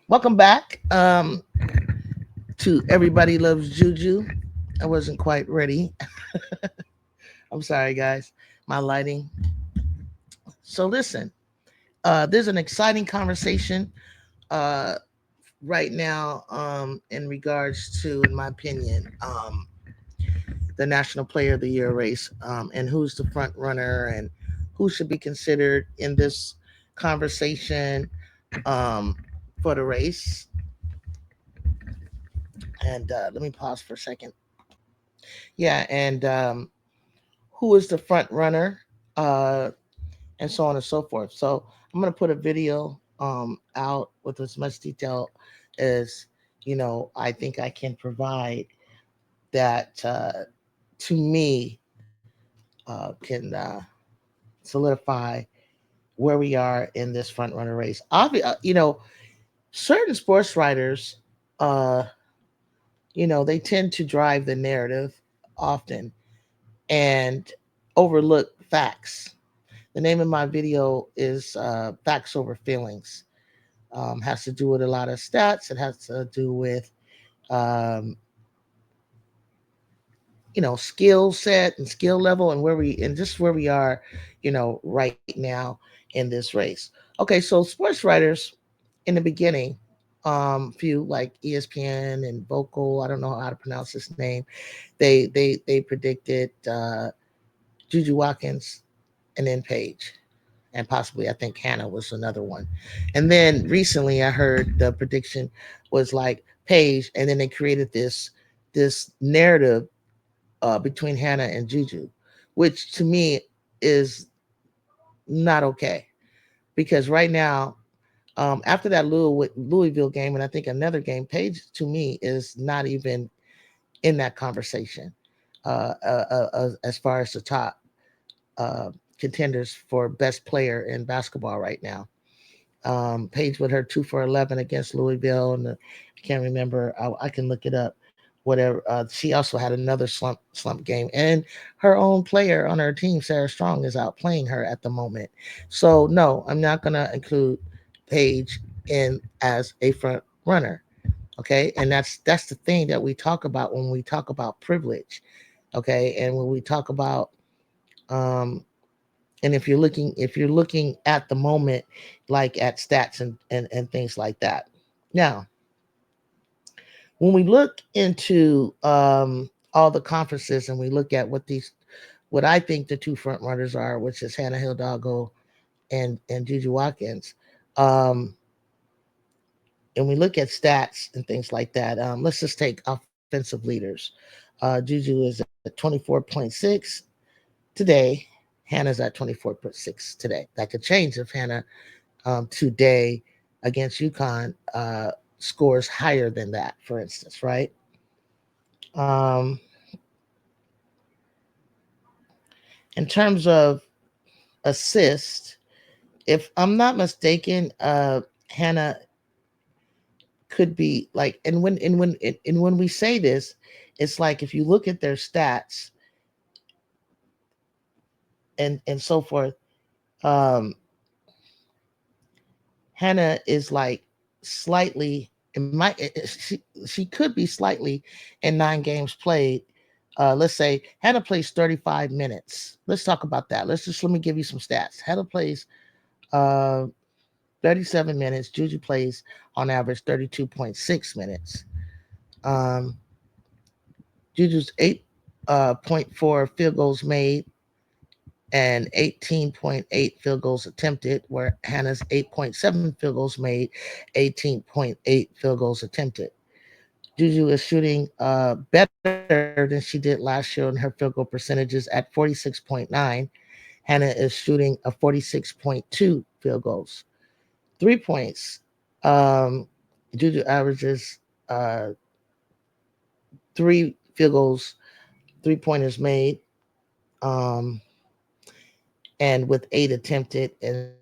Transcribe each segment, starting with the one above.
Welcome back to Everybody Loves Juju. I wasn't quite ready. I'm sorry, guys. My lighting. So listen, there's an exciting conversation uh, right now in regards to, in my opinion, the National Player of the Year race and who's the front runner and who should be considered in this conversation um, for the race. And let me pause for a second. Yeah, and who is the front runner, uh, and so on and so forth. So I'm gonna put a video out with as much detail as I think I can provide that to me can solidify where we are in this front runner race. Certain sports writers, uh, they tend to drive the narrative often and overlook facts. The name of my video is Facts Over Feelings. Has to do with a lot of stats. It has to do with, um, skill set and skill level and just where we are, right now in this race. Okay, so sports writers in the beginning, few like ESPN and Vocal, I don't know how to pronounce his name. They predicted JuJu Watkins and then Paige and possibly I think Hannah was another one. And then recently I heard the prediction was like Paige, and then they created this narrative between Hannah and Juju, which to me is not okay because right now, after that Louisville game and I think another game, Paige to me is not even in that conversation as far as the top uh, contenders for best player in basketball right now. Paige with her 2 for 11 against Louisville, and I can't remember. I can look it up. Whatever. She also had another slump game, and her own player on her team, Sarah Strong, is outplaying her at the moment. So no, I'm not gonna include Paige in as a front runner. Okay, and that's the thing that we talk about when we talk about privilege. Okay, and when we talk about um, and if you're looking at the moment like at stats and things like that. Now when we look into all the conferences and we look at what I think the two front runners are, which is Hannah Hildago and JuJu Watkins, um, and we look at stats and things like that. Let's just take offensive leaders. JuJu is at 24.6 today. Hannah's at 24.6 today. That could change if Hannah today against UConn scores higher than that, for instance, right? Um, in terms of assist, if I'm not mistaken, Hannah could be like, and when we say this, it's like if you look at their stats and so forth, um, Hannah is like slightly. She could be slightly in 9 games played. Let's say Hannah plays 35 minutes. Let's talk about that. Let me give you some stats. Hannah plays uh, 37 minutes. Juju plays on average 32.6 minutes. Um, Juju's 8.4 field goals made. and 18.8 field goals attempted, where Hannah's 8.7 field goals made, 18.8 field goals attempted. Juju is shooting better than she did last year on her field goal percentages at 46.9. Hannah is shooting a 46.2 field goals. 3 points. Um, Juju averages three field goals, 3 pointers made, um, and with 8 attempted, and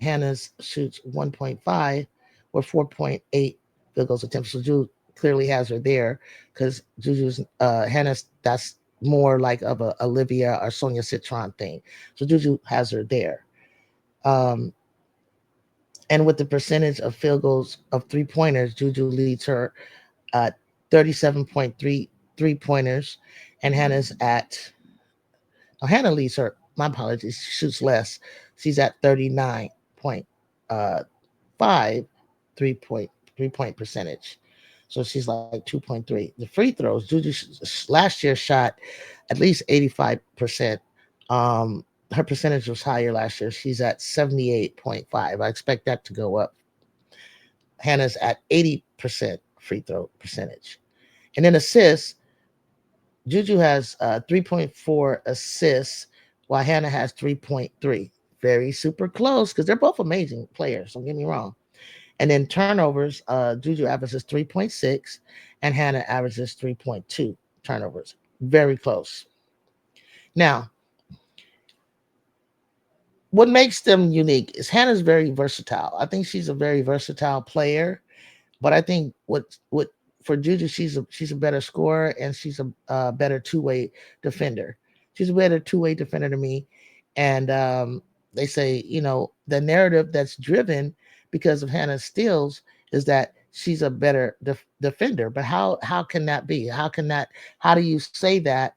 Hannah's shoots 1.5 or 4.8 field goals attempted. So Juju clearly has her there because Juju's Hannah's that's more like of a Olivia or Sonia Citron thing. So Juju has her there. Um, and with the percentage of field goals of 3 pointers, Juju leads her at 37.3 3 pointers, and Hannah's at Hannah leads her. My apologies. She shoots less. She's at 39.5 3 point 3 point percentage. So she's like 2.3. The free throws, Juju last year shot at least 85%. Her percentage was higher last year. She's at 78.5. I expect that to go up. Hannah's at 80% free throw percentage. And then assists, Juju has 3.4 assists, while Hannah has 3.3. Very super close because they're both amazing players. Don't get me wrong. And then turnovers, Juju averages 3.6 and Hannah averages 3.2 turnovers. Very close. Now, what makes them unique is Hannah's very versatile. I think she's a very versatile player. But I think what for Juju, she's a better scorer and she's a better two-way defender. She's a better two-way defender to me. And they say, the narrative that's driven because of Hannah Steele's is that she's a better defender. But how can that be? How do you say that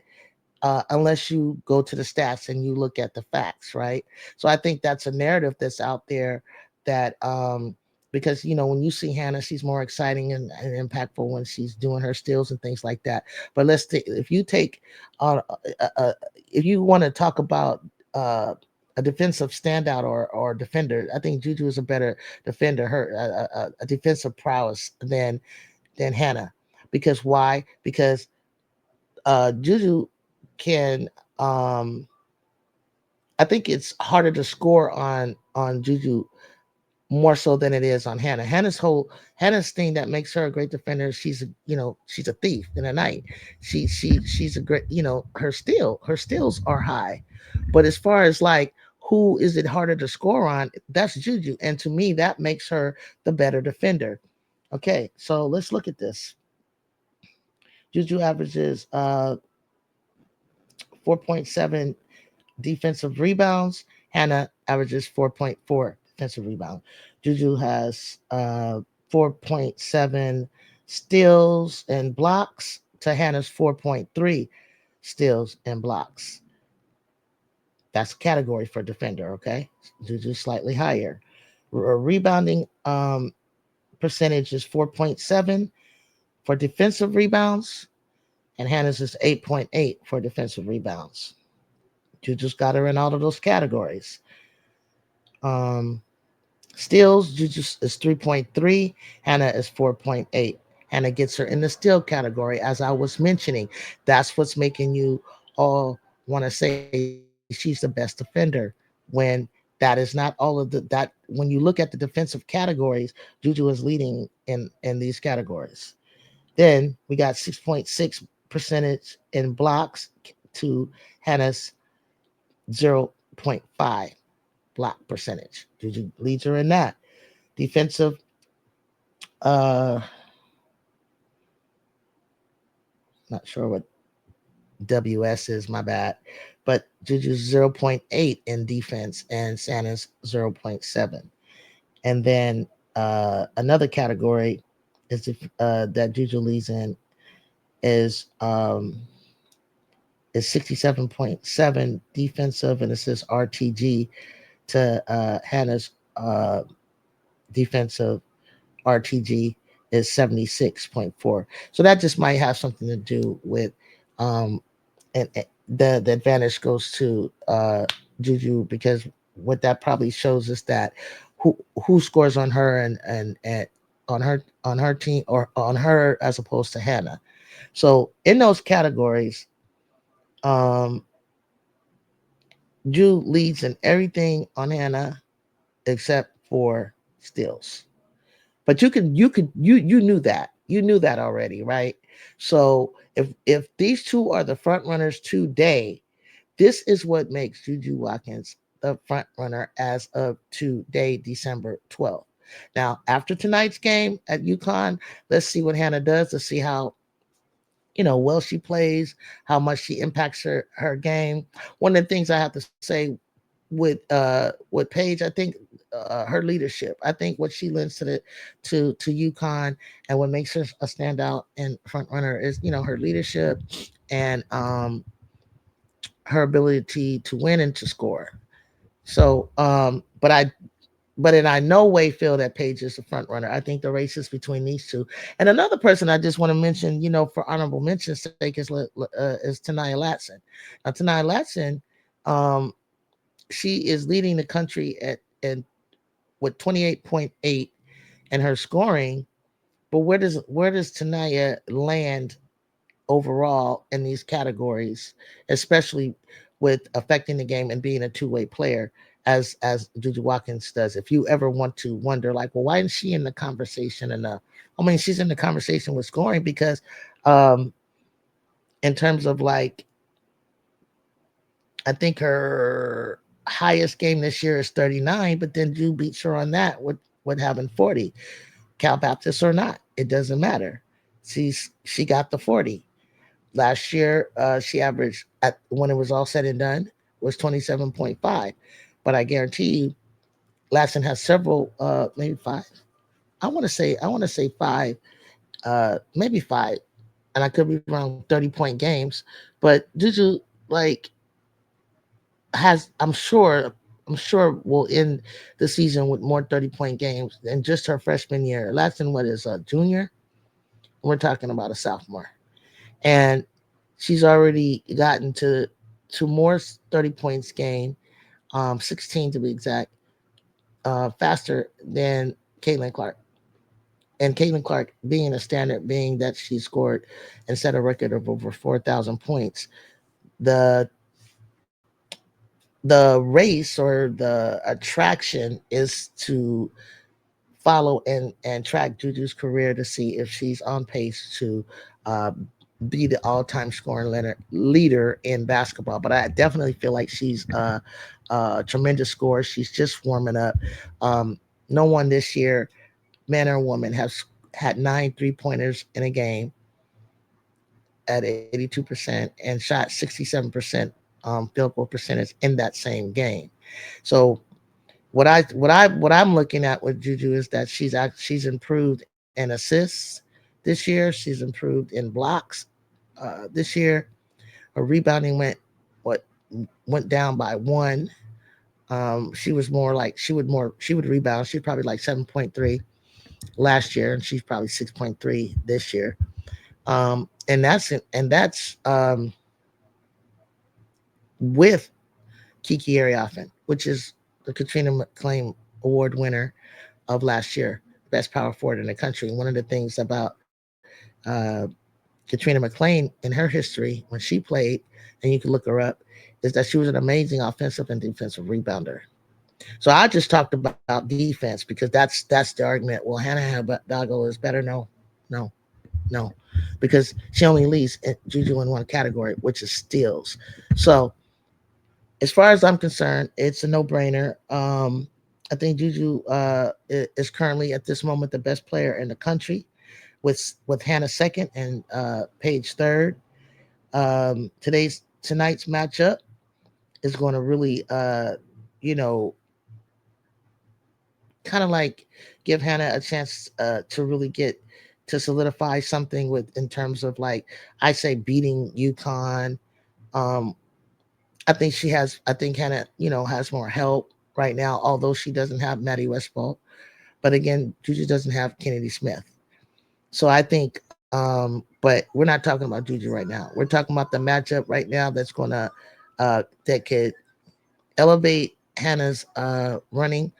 unless you go to the stats and you look at the facts, right? So I think that's a narrative that's out there that because when you see Hannah, she's more exciting and impactful when she's doing her steals and things like that. But if you take if you want to talk about uh, a defensive standout or defender, I think Juju is a better defender, her a defensive prowess than Hannah. Because why? Because Juju can I think it's harder to score on Juju more so than it is on Hannah. Hannah's thing that makes her a great defender. She's a thief in the night. She's a great her steals are high, but as far as like who is it harder to score on, that's Juju, and to me that makes her the better defender. Okay, so let's look at this. Juju averages 4.7 defensive rebounds. Hannah averages 4.4 defensive rebounds. Juju has 4.7 steals and blocks to Hannah's 4.3 steals and blocks. That's a category for defender, okay? Juju slightly higher. Rebounding percentage is 4.7 for defensive rebounds, and Hannah's is 8.8 for defensive rebounds. Juju's got her in all of those categories. Um, Steals, Juju is 3.3. Hannah is 4.8. Hannah gets her in the steal category, as I was mentioning. That's what's making you all want to say she's the best defender when that is not all of that. When you look at the defensive categories, Juju is leading in these categories. Then we got 6.6 percentage in blocks to Hannah's 0.5 block percentage. Juju leads her in that. Defensive, uh, not sure what WS is, my bad. But Juju's 0.8 in defense and Santa's 0.7. And then another category that Juju leads in is um, is 67.7 defensive, and it says RTG to Hannah's defensive RTG is 76.4. So that just might have something to do with um, and the advantage goes to Juju, because what that probably shows is that who who scores on her, and on her team, or on her as opposed to Hannah. So in those categories, um, Ju leads in everything on Hannah except for steals. But you knew that. You knew that already, right? So if these two are the front runners today, this is what makes JuJu Watkins the front runner as of today, December 12th. Now, after tonight's game at UConn, let's see what Hannah does. Let's see how well she plays, how much she impacts her game. One of the things I have to say with Paige, I think her leadership. I think what she lends to to UConn, and what makes her a standout and front runner is her leadership, and her ability to win and to score. So, but in I no way feel that Paige is the front runner. I think the race is between these two. And another person I just want to mention, for honorable mention's sake, is Tanaya Latson. Now, Tanaya Latson, um, she is leading the country at with 28.8 in her scoring. But where does Tanaya land overall in these categories, especially with affecting the game and being a two-way player, as JuJu Watkins does? If you ever want to wonder, like, well, why isn't she in the conversation enough? I mean, she's in the conversation with scoring because, um, in terms of, like, I think her highest game this year is 39, but then Ju beats her on that with having 40. Cal Baptist or not, it doesn't matter. She got the 40. Last year, she averaged, at when it was all said and done, was 27.5. But I guarantee you, Lasson has several, maybe five. I want to say five, maybe five, and I could be wrong. 30-point games, but Juju, like, has I'm sure will end the season with more 30-point games than just her freshman year. Lasson, what is a junior? We're talking about a sophomore, and she's already gotten to more 30 points gained, 16 to be exact, faster than Caitlin Clark. And Caitlin Clark being a standard, being that she scored and set a record of over 4,000 points. The the race, or the attraction, is to follow and track Juju's career to see if she's on pace to uh, be the all-time scoring leader in basketball. But I definitely feel like she's a tremendous scorer. She's just warming up. No one this year, man or woman, has had 9 3-pointers in a game at 82% and shot 67% field goal percentage in that same game. So what I'm looking at with Juju is that she's improved in assists this year. She's improved in blocks this year. Her rebounding what went down by one. She was more like she would rebound. She's probably like 7.3 last year, and she's probably 6.3 this year. And that's with Kiki Ariafen, which is the Katrina McClain Award winner of last year, best power forward in the country. One of the things about Katrina McClain in her history when she played, and you can look her up, is that she was an amazing offensive and defensive rebounder. So I just talked about defense because that's the argument. Well, Hannah Dago is better. No, no, no, because she only leads Juju in one category, which is steals. So as far as I'm concerned, it's a no-brainer. I think Juju is currently at this moment the best player in the country, with Hannah second and Paige third. Tonight's matchup is going to really, you know, kind of like give Hannah a chance to really get to solidify something with in terms of, like, I say, beating UConn. Um, I think Hannah, has more help right now, although she doesn't have Maddie Westfall. But again, Juju doesn't have Kennedy Smith. So I think But we're not talking about Juju right now. We're talking about the matchup right now that's gonna that could elevate Hannah's running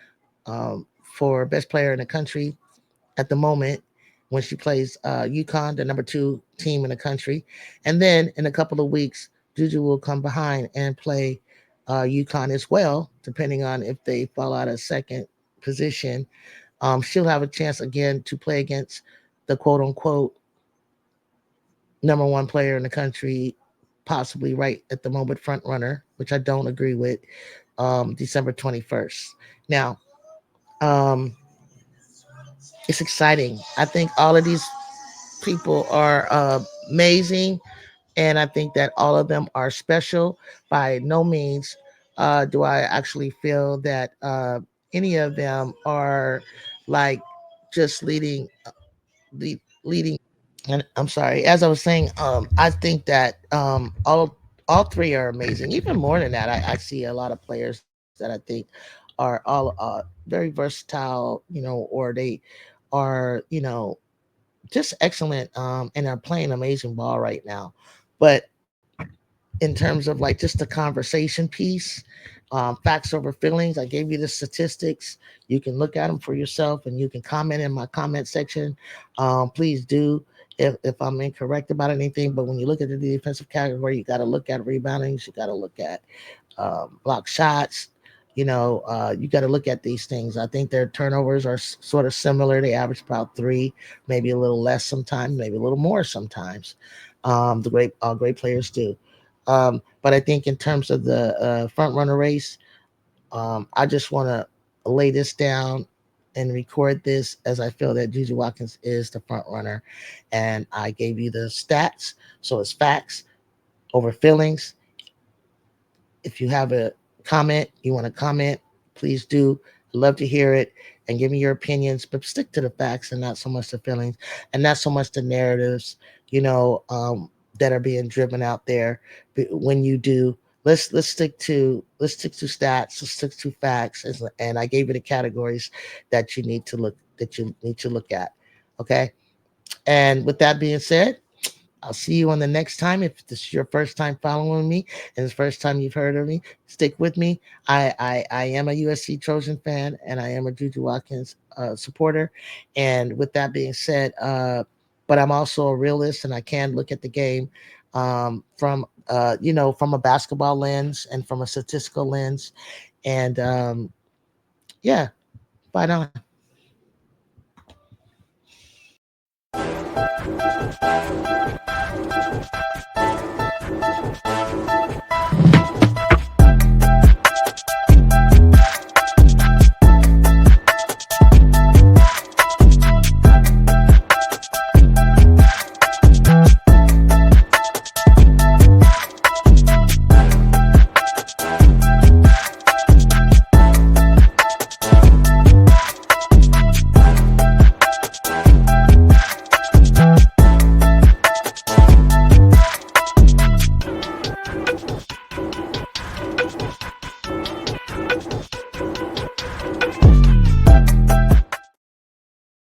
for best player in the country at the moment when she plays UConn, the number 2 team in the country. And then in a couple of weeks, Juju will come behind and play UConn as well, depending on if they fall out of second position. She'll have a chance again to play against the quote unquote number 1 player in the country, possibly right at the moment front runner, which I don't agree with, December 21st. Now, um, it's exciting. I think all of these people are amazing, and I think that all of them are special. By no means do I actually feel that any of them are like just leading. And I'm sorry, as I was saying, I think that all three are amazing. Even more than that, I see a lot of players that I think are all very versatile, or they are, just excellent, and are playing amazing ball right now. But in terms of like just the conversation piece, facts over feelings, I gave you the statistics. You can look at them for yourself and you can comment in my comment section. Please do if I'm incorrect about anything. But when you look at the defensive category, you got to look at reboundings, you got to look at block shots. You got to look at these things. I think their turnovers are sort of similar. They average about 3, maybe a little less sometimes, maybe a little more sometimes. The great players do. But I think in terms of the front runner race, I just want to lay this down and record this as I feel that JuJu Watkins is the front runner, and I gave you the stats, so it's facts over feelings. If you have a comment, you want to comment, please do. I'd love to hear it and give me your opinions, but stick to the facts and not so much the feelings and not so much the narratives, that are being driven out there. When you do, let's stick to stats, let's stick to facts, and I gave you the categories that you need to look at. Okay, and with that being said, I'll see you on the next time. If this is your first time following me and it's the first time you've heard of me, stick with me. I am a USC Trojan fan and I am a JuJu Watkins supporter. And with that being said, but I'm also a realist and I can look at the game from a basketball lens and from a statistical lens. And yeah, bye on.